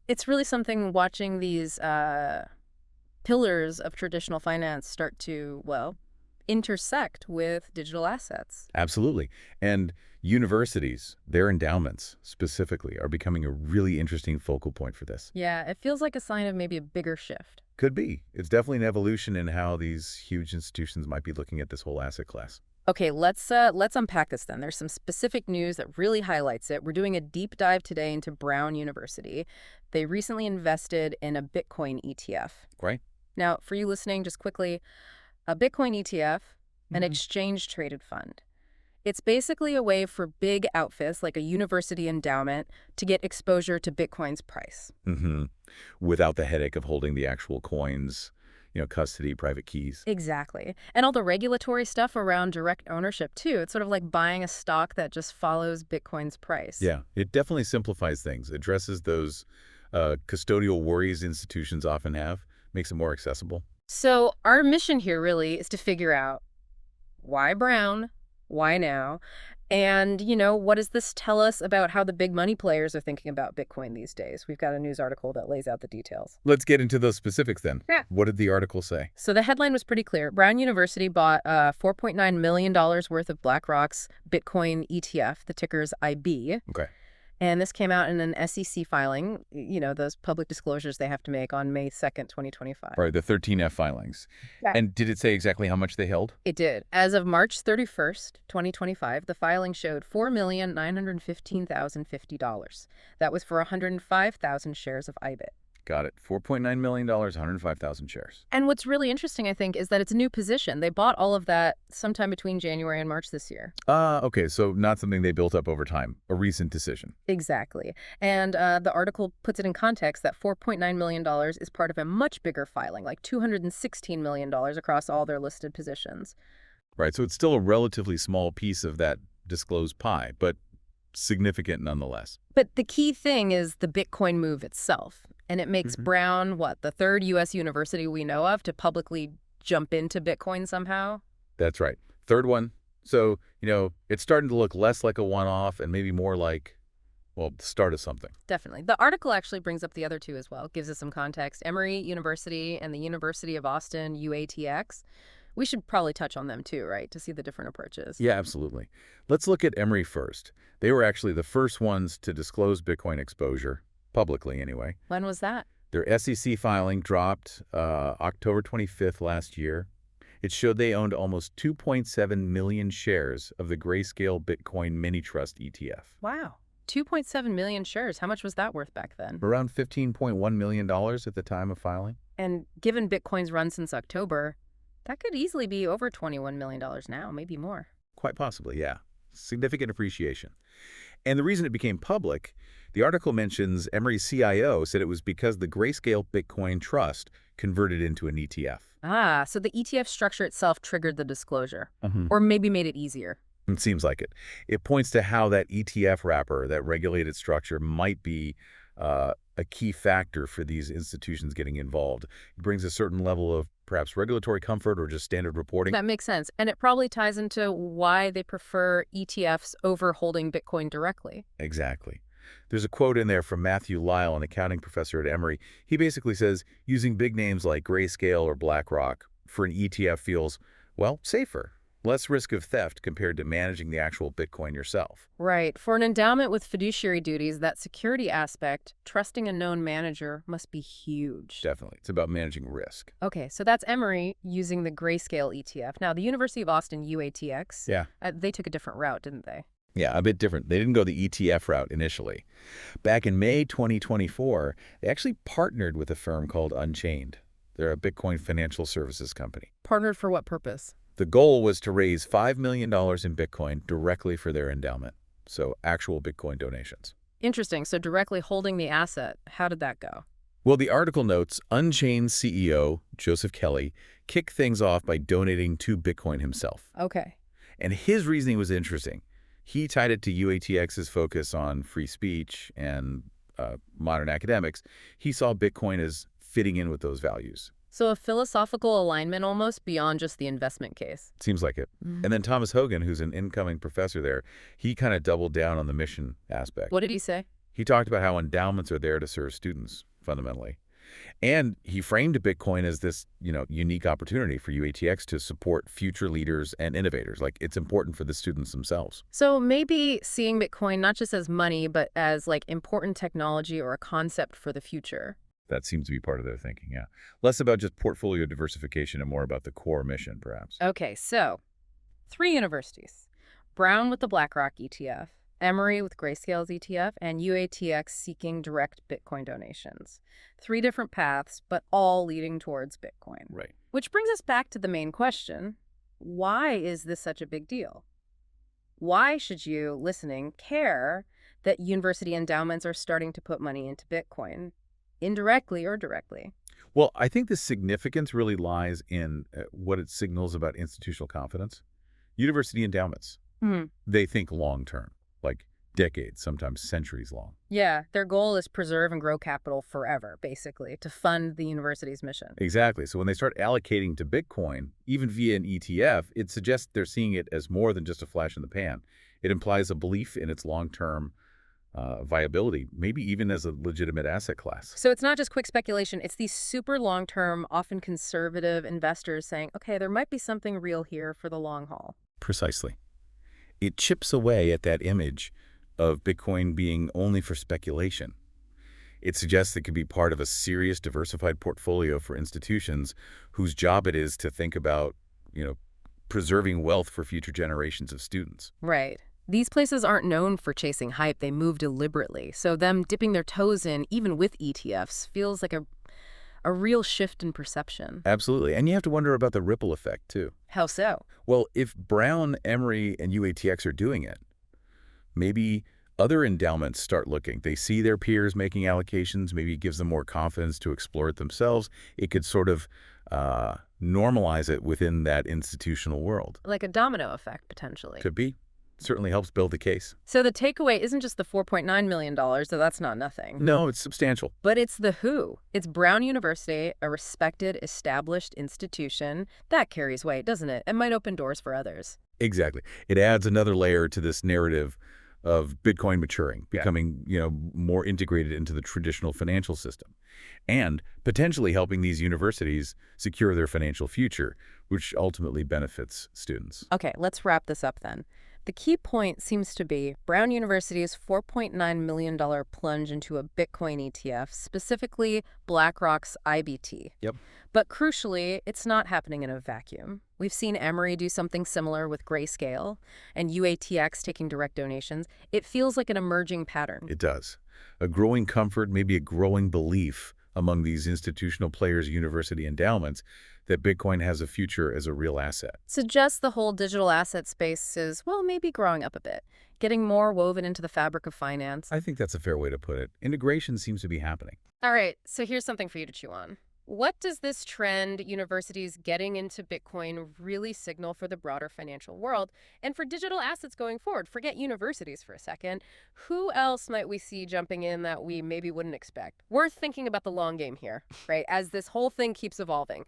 It's really something watching these pillars of traditional finance start to, well, intersect with digital assets. Absolutely. And universities, their endowments specifically, are becoming a really interesting focal point for this. Yeah, it feels like a sign of maybe a bigger shift. Could be. It's definitely an evolution in how these huge institutions might be looking at this whole asset class. Okay, let's unpack this then. There's some specific news that really highlights it. We're doing a deep dive today into Brown University. They recently invested in a Bitcoin ETF. Right? Now, for you listening, just quickly, a Bitcoin ETF, an exchange-traded fund. It's basically a way for big outfits like a university endowment to get exposure to Bitcoin's price. Mm-hmm. Without the headache of holding the actual coins, custody, private keys. Exactly. And all the regulatory stuff around direct ownership, too. It's sort of like buying a stock that just follows Bitcoin's price. Yeah, it definitely simplifies things, addresses those custodial worries institutions often have, makes it more accessible. So our mission here really is to figure out why Brown, why now, and, what does this tell us about how the big money players are thinking about Bitcoin these days? We've got a news article that lays out the details. Let's get into those specifics then. Yeah. What did the article say? So the headline was pretty clear. Brown University bought $4.9 million worth of BlackRock's Bitcoin ETF, the ticker's IB. Okay. And this came out in an SEC filing, those public disclosures they have to make on May 2nd, 2025. Right, the 13F filings. Yeah. And did it say exactly how much they held? It did. As of March 31st, 2025, the filing showed $4,915,050. That was for 105,000 shares of IBIT. Got it. $4.9 million, 105,000 shares. And what's really interesting, I think, is that it's a new position. They bought all of that sometime between January and March this year. Okay, so not something they built up over time, a recent decision. Exactly. And the article puts it in context that $4.9 million is part of a much bigger filing, like $216 million across all their listed positions. Right, so it's still a relatively small piece of that disclosed pie, but significant nonetheless. But the key thing is the Bitcoin move itself. And it makes Brown, the third U.S. university we know of to publicly jump into Bitcoin somehow? That's right. Third one. So, it's starting to look less like a one-off and maybe more like, the start of something. Definitely. The article actually brings up the other two as well, gives us some context. Emory University and the University of Austin, UATX. We should probably touch on them too, right, to see the different approaches. Yeah, absolutely. Let's look at Emory first. They were actually the first ones to disclose Bitcoin exposure. Publicly, anyway. When was that? Their SEC filing dropped October 25th last year. It showed they owned almost 2.7 million shares of the Grayscale Bitcoin Mini Trust ETF. Wow. 2.7 million shares. How much was that worth back then? Around $15.1 million at the time of filing. And given Bitcoin's run since October, that could easily be over $21 million now, maybe more. Quite possibly, yeah. Significant appreciation. And the reason it became public, the article mentions Emory's CIO said it was because the Grayscale Bitcoin Trust converted into an ETF. Ah, so the ETF structure itself triggered the disclosure, or maybe made it easier. It seems like it. It points to how that ETF wrapper, that regulated structure, might be a key factor for these institutions getting involved. It brings a certain level of perhaps regulatory comfort or just standard reporting. That makes sense. And it probably ties into why they prefer ETFs over holding Bitcoin directly. Exactly. There's a quote in there from Matthew Lyle, an accounting professor at Emory. He basically says, using big names like Grayscale or BlackRock for an ETF feels, safer. Less risk of theft compared to managing the actual Bitcoin yourself. Right. For an endowment with fiduciary duties, that security aspect, trusting a known manager, must be huge. Definitely. It's about managing risk. Okay, so that's Emory using the Grayscale ETF. Now, the University of Austin, UATX, they took a different route, didn't they? Yeah, a bit different. They didn't go the ETF route initially. Back in May 2024, they actually partnered with a firm called Unchained. They're a Bitcoin financial services company. Partnered for what purpose? The goal was to raise $5 million in Bitcoin directly for their endowment, so actual Bitcoin donations. Interesting. So directly holding the asset. How did that go? Well, the article notes Unchained CEO Joseph Kelly kicked things off by donating to Bitcoin himself. Okay. And his reasoning was interesting. He tied it to UATX's focus on free speech and modern academics. He saw Bitcoin as fitting in with those values. So a philosophical alignment almost beyond just the investment case. Seems like it. And then Thomas Hogan, who's an incoming professor there, he kind of doubled down on the mission aspect. What did he say? He talked about how endowments are there to serve students, fundamentally. And he framed Bitcoin as this, unique opportunity for UATX to support future leaders and innovators. Like, it's important for the students themselves. So maybe seeing Bitcoin not just as money, but as like important technology or a concept for the future. That seems to be part of their thinking, yeah. Less about just portfolio diversification and more about the core mission, perhaps. Okay, so 3 universities. Brown with the BlackRock ETF, Emory with Grayscale's ETF, and UATX seeking direct Bitcoin donations. 3 different paths, but all leading towards Bitcoin. Right. Which brings us back to the main question. Why is this such a big deal? Why should you, listening, care that university endowments are starting to put money into Bitcoin, indirectly or directly? Well, I think the significance really lies in what it signals about institutional confidence. University endowments, they think long-term, like decades, sometimes centuries long. Yeah, their goal is preserve and grow capital forever, basically, to fund the university's mission. Exactly. So when they start allocating to Bitcoin, even via an ETF, it suggests they're seeing it as more than just a flash in the pan. It implies a belief in its long-term viability, maybe even as a legitimate asset class. So it's not just quick speculation. It's these super long-term, often conservative investors saying, okay, there might be something real here for the long haul. Precisely. It chips away at that image of Bitcoin being only for speculation. It suggests it could be part of a serious, diversified portfolio for institutions whose job it is to think about, preserving wealth for future generations of students. Right. These places aren't known for chasing hype. They move deliberately. So them dipping their toes in, even with ETFs, feels like a real shift in perception. Absolutely. And you have to wonder about the ripple effect, too. How so? Well, if Brown, Emory, and UATX are doing it, maybe other endowments start looking. They see their peers making allocations. Maybe it gives them more confidence to explore it themselves. It could sort of normalize it within that institutional world. Like a domino effect, potentially. Could be. Certainly helps build the case. So the takeaway isn't just the $4.9 million, so that's not nothing. No, it's substantial. But it's the who. It's Brown University, a respected, established institution. That carries weight, doesn't it? It might open doors for others. Exactly. It adds another layer to this narrative of Bitcoin maturing, becoming, more integrated into the traditional financial system, and potentially helping these universities secure their financial future, which ultimately benefits students. Okay, let's wrap this up then. The key point seems to be Brown University's $4.9 million plunge into a Bitcoin ETF, specifically BlackRock's IBT. Yep. But crucially, it's not happening in a vacuum. We've seen Emory do something similar with Grayscale and UATX taking direct donations. It feels like an emerging pattern. It does. A growing comfort, maybe a growing belief among these institutional players, university endowments, that Bitcoin has a future as a real asset. Suggests the whole digital asset space is, well, maybe growing up a bit, getting more woven into the fabric of finance. I think that's a fair way to put it. Integration seems to be happening. All right, so here's something for you to chew on. What does this trend, universities getting into Bitcoin, really signal for the broader financial world and for digital assets going forward? Forget universities for a second. Who else might we see jumping in that we maybe wouldn't expect? Worth thinking about the long game here, right? As this whole thing keeps evolving.